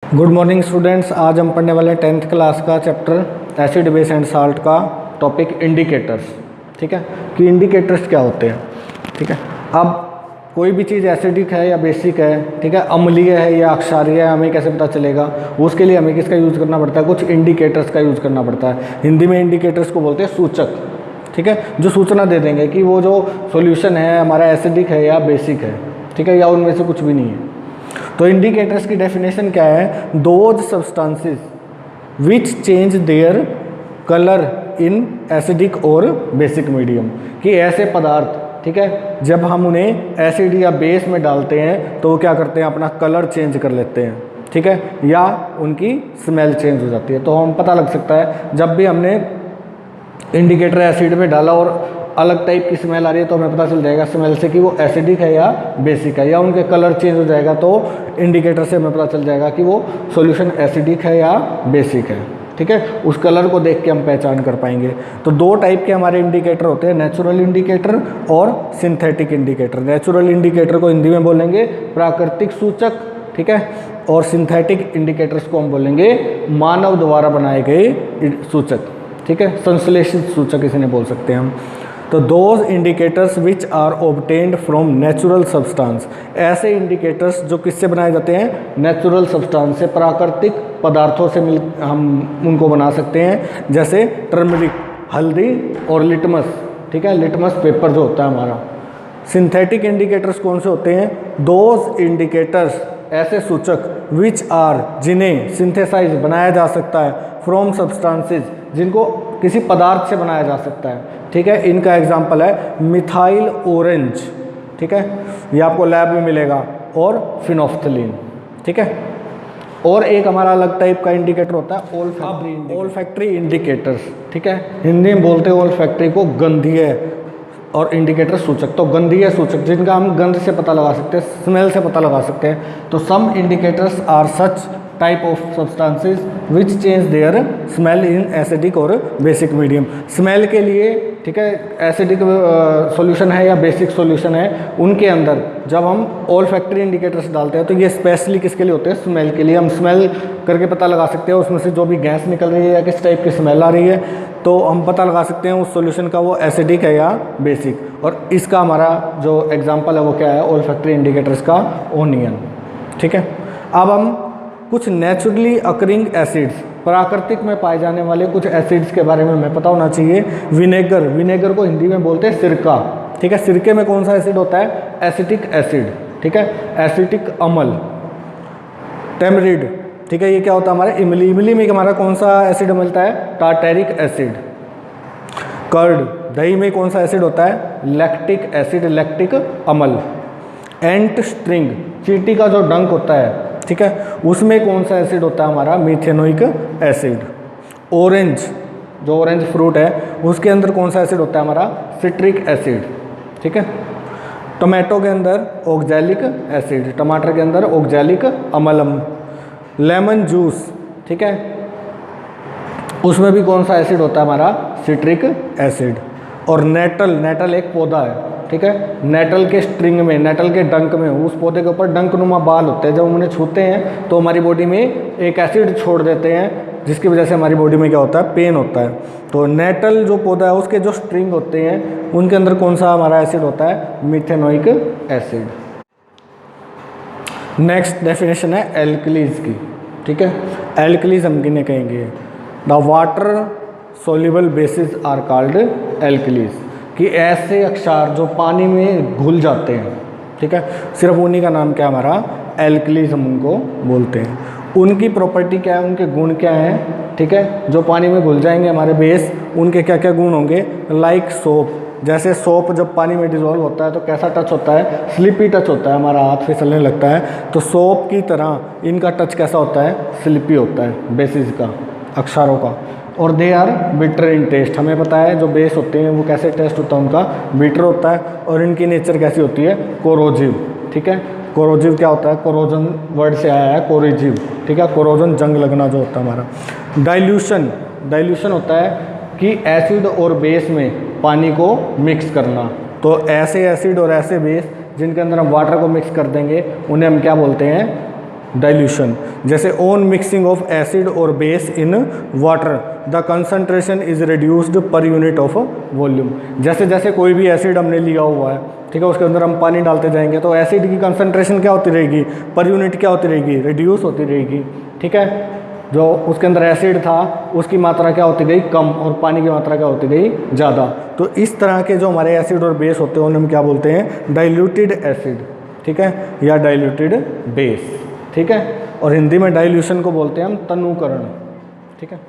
Good morning students. आज हम पढ़ने वाले हैं 10th क्लास का chapter acid base and salt का टॉपिक इंडिकेटर्स। ठीक है कि इंडिकेटर्स क्या होते हैं। ठीक है, अब कोई भी चीज़ एसिडिक है या बेसिक है, ठीक है, अम्लीय है या क्षारीय है, हमें कैसे पता चलेगा? उसके लिए हमें किसका यूज़ करना पड़ता है? कुछ इंडिकेटर्स का यूज़ करना पड़ता है। हिंदी में इंडिकेटर्स को बोलते हैं सूचक। ठीक है, जो सूचना दे देंगे कि वो जो सॉल्यूशन है हमारा एसिडिक है या बेसिक है, ठीक है, या उनमें से कुछ भी नहीं है। तो इंडिकेटर्स की डेफिनेशन क्या है? Those substances which change their colour in acidic और बेसिक मीडियम, कि ऐसे पदार्थ, ठीक है, जब हम उन्हें एसिड या बेस में डालते हैं तो वो क्या करते हैं? अपना कलर चेंज कर लेते हैं, ठीक है, या उनकी स्मेल चेंज हो जाती है। तो हम पता लग सकता है जब भी हमने इंडिकेटर एसिड में डाला और अलग टाइप की स्मेल आ रही है तो हमें पता चल जाएगा स्मेल से कि वो एसिडिक है या बेसिक है, या उनके कलर चेंज हो जाएगा तो इंडिकेटर से हमें पता चल जाएगा कि वो सॉल्यूशन एसिडिक है या बेसिक है। ठीक है, उस कलर को देख के हम पहचान कर पाएंगे। तो दो टाइप के हमारे इंडिकेटर होते हैं, नेचुरल इंडिकेटर और सिंथेटिक इंडिकेटर। नेचुरल इंडिकेटर को हिंदी में बोलेंगे प्राकृतिक सूचक, ठीक है, और सिंथेटिक इंडिकेटर्स को हम बोलेंगे मानव द्वारा बनाए गए सूचक, ठीक है, संश्लेषित सूचक इसे बोल सकते हैं हम। तो those indicators which are obtained from natural substance, ऐसे इंडिकेटर्स जो किससे बनाए जाते हैं? नेचुरल सब्सटेंस से, प्राकृतिक पदार्थों से हम उनको बना सकते हैं। जैसे टर्मरिक, हल्दी, और लिटमस, ठीक है, लिटमस पेपर जो होता है हमारा। सिंथेटिक इंडिकेटर्स कौन से होते हैं? दोज इंडिकेटर्स, ऐसे सूचक विच आर, जिन्हें सिंथेसाइज बनाया जा सकता है, फ्रॉम सब्सटेंसेस, जिनको किसी पदार्थ से बनाया जा सकता है। ठीक है, इनका एग्जाम्पल है मिथाइल ऑरेंज, ठीक है, ये आपको लैब में मिलेगा, और फिनोफ्थलीन। ठीक है, और एक हमारा अलग टाइप का इंडिकेटर होता है ओल्फैक्टरी इंडिकेटर्स। ठीक है, हिंदी में बोलते हैं ओल्फैक्टरी को गंधीय और इंडिकेटर सूचक। तो गंधीय सूचक जिनका हम गंध से पता लगा सकते हैं, स्मेल से पता लगा सकते हैं। तो some indicators are such type of substances which change their smell in acidic और बेसिक मीडियम। स्मेल के लिए, ठीक है, एसिडिक सॉल्यूशन है या बेसिक सॉल्यूशन है, उनके अंदर जब हम ओल्फैक्टरी इंडिकेटर्स डालते हैं तो ये स्पेशली किसके लिए होते हैं? स्मेल के लिए। हम स्मेल करके पता लगा सकते हैं उसमें से जो भी गैस निकल रही है या किस टाइप की स्मेल आ रही है, तो हम पता लगा सकते हैं उस सॉल्यूशन का वो एसिडिक है या बेसिक। और इसका हमारा जो एग्जांपल है वो क्या है? ओल्फैक्टरी इंडिकेटर्स का ओनियन। ठीक है, अब हम कुछ नेचुरली अकरिंग एसिड्स, प्राकृतिक में पाए जाने वाले कुछ एसिड्स के बारे में हमें पता होना चाहिए। विनेगर, विनेगर को हिंदी में बोलते हैं सिरका। ठीक है, सिरके में कौन सा एसिड होता है? Acetic acid. ठीक है, एसिटिक अम्ल। टेमरिड, ठीक है, ये क्या होता है हमारा? इमली। इमली में हमारा कौन सा एसिड मिलता है? Tartaric acid. कर्ड, दही में कौन सा एसिड होता है? लैक्टिक एसिड, लैक्टिक अम्ल। एंट स्ट्रिंग, चींटी का जो डंक होता है, ठीक है, उसमें कौन सा एसिड होता है हमारा? Methanoic acid. ऑरेंज, जो ऑरेंज फ्रूट है, उसके अंदर कौन सा एसिड होता है हमारा? Citric acid. ठीक है, टोमेटो के अंदर ऑक्जैलिक एसिड, टमाटर के अंदर ऑक्जैलिक अम्लम। लेमन जूस, ठीक है, उसमें भी कौन सा एसिड होता है हमारा? Citric acid. और नेटल, नेटल एक पौधा है, ठीक है, नेटल के स्ट्रिंग में, नेटल के डंक में, उस पौधे के ऊपर डंक नुमा बाल होते हैं, जब हम उन्हें छूते हैं तो हमारी बॉडी में एक एसिड छोड़ देते हैं जिसकी वजह से हमारी बॉडी में क्या होता है? पेन होता है। तो नेटल जो पौधा है उसके जो स्ट्रिंग होते हैं उनके अंदर कौन सा हमारा एसिड होता है? Methanoic acid. नेक्स्ट डेफिनेशन है एल्कलीज की। ठीक है, एल्कलीज हम किन्हें कहेंगे? The water soluble bases are called alkalis, कि ऐसे अक्षार जो पानी में घुल जाते हैं, ठीक है, सिर्फ उन्हीं का नाम क्या हमारा? एल्कलीज हम उनको बोलते हैं। उनकी प्रॉपर्टी क्या है? उनके गुण क्या हैं? ठीक है, जो पानी में घुल जाएंगे हमारे बेस, उनके क्या क्या गुण होंगे? लाइक सोप, जैसे सोप जब पानी में डिजोल्व होता है तो कैसा टच होता है? स्लिपी टच होता है, हमारा हाथ फिसलने लगता है। तो सोप की तरह इनका टच कैसा होता है? स्लिपी होता है, बेसिस का, अक्षरों का। और they are bitter in taste, हमें पता है जो बेस होते हैं वो कैसे टेस्ट होता है उनका? बिटर होता है। और इनकी नेचर कैसी होती है? कोरोजिव। ठीक है, कोरोजिव क्या होता है? कोरोजन वर्ड से आया है, कोरोजिव। ठीक है, कोरोजन जंग लगना जो होता है हमारा। डाइल्यूशन, डाइल्यूशन होता है कि एसिड और बेस में पानी को मिक्स करना। तो ऐसे एसिड और ऐसे बेस जिनके अंदर हम वाटर को मिक्स कर देंगे उन्हें हम क्या बोलते हैं? डाइल्यूशन। जैसे ऑन मिक्सिंग ऑफ एसिड और base in water the concentration is reduced per unit of volume. जैसे जैसे कोई भी एसिड हमने लिया हुआ है, ठीक है, उसके अंदर हम पानी डालते जाएंगे तो एसिड की कंसंट्रेशन क्या होती रहेगी, पर यूनिट क्या होती रहेगी, रिड्यूस होती रहेगी। ठीक है, जो उसके अंदर एसिड था उसकी मात्रा क्या होती गई, कम, और पानी की मात्रा क्या होती गई, ज़्यादा। तो इस तरह के जो हमारे एसिड और बेस होते हैं उन्हें हम क्या बोलते हैं, डाइल्यूटेड एसिड, ठीक है, या डाइल्यूटेड बेस। ठीक है, और हिंदी में डाइल्यूशन को बोलते हैं हम तनुकरण। ठीक है।